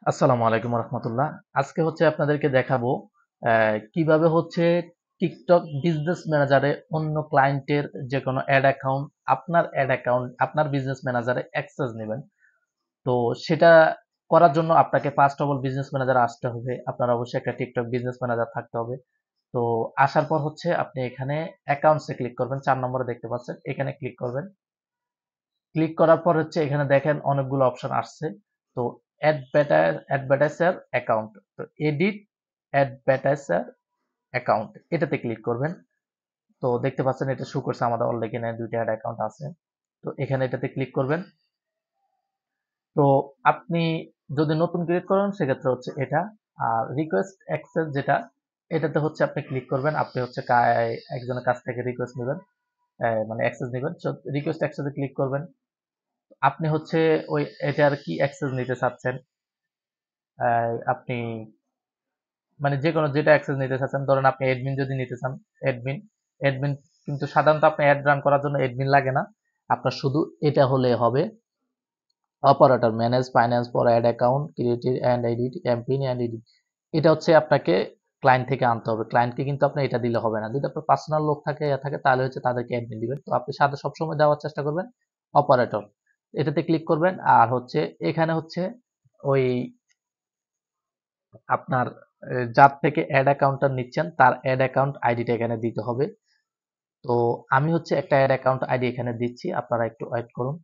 আসসালামু আলাইকুম রহমতুল্লাহ। আজকে হচ্ছে আপনাদেরকে দেখাবো কিভাবে হচ্ছে টিকটক বিজনেস ম্যানেজারে অন্য ক্লায়েন্টের যে কোনো অ্যাড অ্যাকাউন্ট আপনার বিজনেস ম্যানেজারে অ্যাক্সেস নেবেন। তো সেটা করার জন্য আপনাকে first of all business manager আসতে হবে। আপনার অবশ্যই একটা টিকটক বিজনেস ম্যানেজার থাকতে হবে। তো আসার পর হচ্ছে আপনি এখানে অ্যাকাউন্টসে ক্লিক করবেন, ৪ নম্বরে দেখতে পাচ্ছেন, এখানে ক্লিক করবেন। ক্লিক করার পর হচ্ছে এখানে দেখেন অনেকগুলো অপশন আসছে। তো অ্যাডভার্টাইজার অ্যাকাউন্ট, তো এডিট অ্যাডভার্টাইজার অ্যাকাউন্ট এটাতে ক্লিক করবেন। তো দেখতে পাচ্ছেন এটা শো করছে আমাদের অলরেডি এখানে দুইটা অ্যাড অ্যাকাউন্ট আছে। তো এখানে এটাতে ক্লিক করবেন। তো আপনি যদি নতুন ক্রিয়েট করেন সেক্ষেত্রে হচ্ছে এটা। আর রিকোয়েস্ট অ্যাক্সেস যেটা, এটাতে হচ্ছে আপনি ক্লিক করবেন। আপনি হচ্ছে একজনের কাছ থেকে রিকোয়েস্ট নেবেন, মানে অ্যাক্সেস নেবেন। রিকোয়েস্ট অ্যাক্সেসে ক্লিক করবেন। আপনি হচ্ছে ওই এটার কি অ্যাক্সেস নিতে চাচ্ছেন, আপনি মানে যে কোনো যেটা অ্যাক্সেস নিতে চাচ্ছেন, ধরেন আপনি অ্যাডমিন যদি নিতে চান, অ্যাডমিন অ্যাডমিন কিন্তু সাধারণত আপনার অ্যাড রান করার জন্য অ্যাডমিন লাগে না, আপনার শুধু এটা হলে হবে। Operator manage finance for add account creative and edit MPIN and edit, এটা হচ্ছে আপনাকে ক্লায়েন্ট থেকে আনতে হবে। ক্লায়েন্টকে কিন্তু আপনি এটা দিলে হবে না। যদি আপনার পার্সোনাল লোক থাকে তাহলে হচ্ছে তাদেরকে অ্যাডমিন দিবেন। তো আপনি সাথে সবসময় দেওয়ার চেষ্টা করবেন অপারেটর, এটাতে ক্লিক করবেন। আর হচ্ছে এখানে হচ্ছে ওই আপনার যার থেকে অ্যাড অ্যাকাউন্টটা নিচ্ছেন তার অ্যাড অ্যাকাউন্ট আইডিটা এখানে দিতে হবে। তো আমি হচ্ছে একটা অ্যাড অ্যাকাউন্ট আইডি এখানে দিচ্ছি, আপনারা একটু ওয়েট করুন।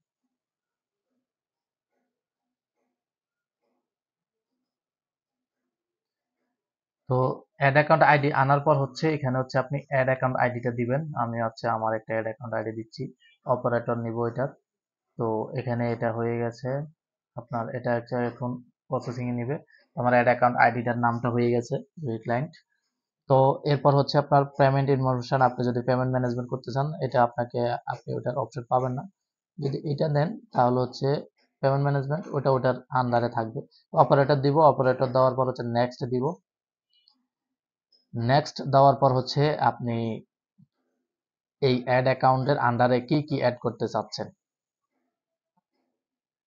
তো অ্যাড অ্যাকাউন্ট আইডি আনার পর হচ্ছে এখানে হচ্ছে আপনি অ্যাড অ্যাকাউন্ট আইডিটা দিবেন। আমি হচ্ছে আমার একটা অ্যাড অ্যাকাউন্ট আইডি দিচ্ছি, অপারেটর নিব এটা। তো এখানে এটা হয়ে গেছে, আপনার এটা হচ্ছে এখন প্রসেসিং এ নিবে। আমার অ্যাড অ্যাকাউন্ট আইডিটার নামটা হয়ে গেছে ক্লায়েন্ট। তো এরপর হচ্ছে আপনার পেমেন্ট ইনফরমেশন, আপনি যদি পেমেন্ট ম্যানেজমেন্ট করতে চান এটা আপনি ওটার অপশন পাবেন না। যদি এটা নেন তাহলে হচ্ছে পেমেন্ট ম্যানেজমেন্ট ওটার আন্ডারে থাকবে। অপারেটর দিব, অপারেটর দেওয়ার পর হচ্ছে নেক্সট দিব। নেক্সট দেওয়ার পর হচ্ছে আপনি এই অ্যাড অ্যাকাউন্টের আন্ডারে কি কি অ্যাড করতে চাচ্ছেন।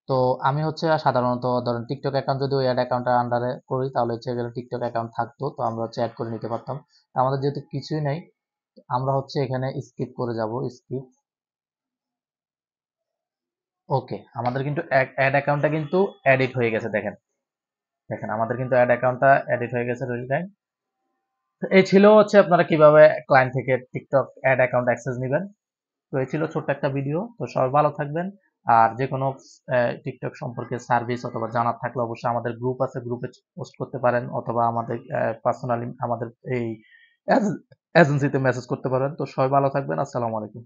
তো আমি হচ্ছে সাধারণত ধরেন টিকটক অ্যাকাউন্ট যদি ওই অ্যাড অ্যাকাউন্টের আন্ডারে করি তাহলে হচ্ছে এখানে টিকটক অ্যাকাউন্ট থাকতো, তো আমরা হচ্ছে অ্যাড করে নিতে পারতাম। আমাদের যেহেতু কিছুই নেই, আমরা হচ্ছে এখানে স্কিপ করে যাব, স্কিপ। ওকে, আমাদের কিন্তু অ্যাড অ্যাকাউন্টটা কিন্তু এডিট হয়ে গেছে, দেখেন দেখেন আমাদের কিন্তু অ্যাড অ্যাকাউন্টটা এডিট হয়ে গেছে রিয়েল টাইম। এই ছিল হচ্ছে আপনারা কিভাবে ক্লায়েন্ট থেকে টিকটক অ্যাড অ্যাকাউন্ট অ্যাক্সেস নেবেন। তো এই ছিল ছোট্ট একটা ভিডিও। তো সবাই ভালো থাকবেন। আর যে কোনো টিকটক সম্পর্কে সার্ভিস অথবা জানার থাকলে অবশ্যই আমাদের গ্রুপ আছে, গ্রুপে পোস্ট করতে পারেন, অথবা আমাদের পার্সোনালি আমাদের এই এজেন্সিতে মেসেজ করতে পারেন। তো সবাই ভালো থাকবেন। আসসালামু আলাইকুম।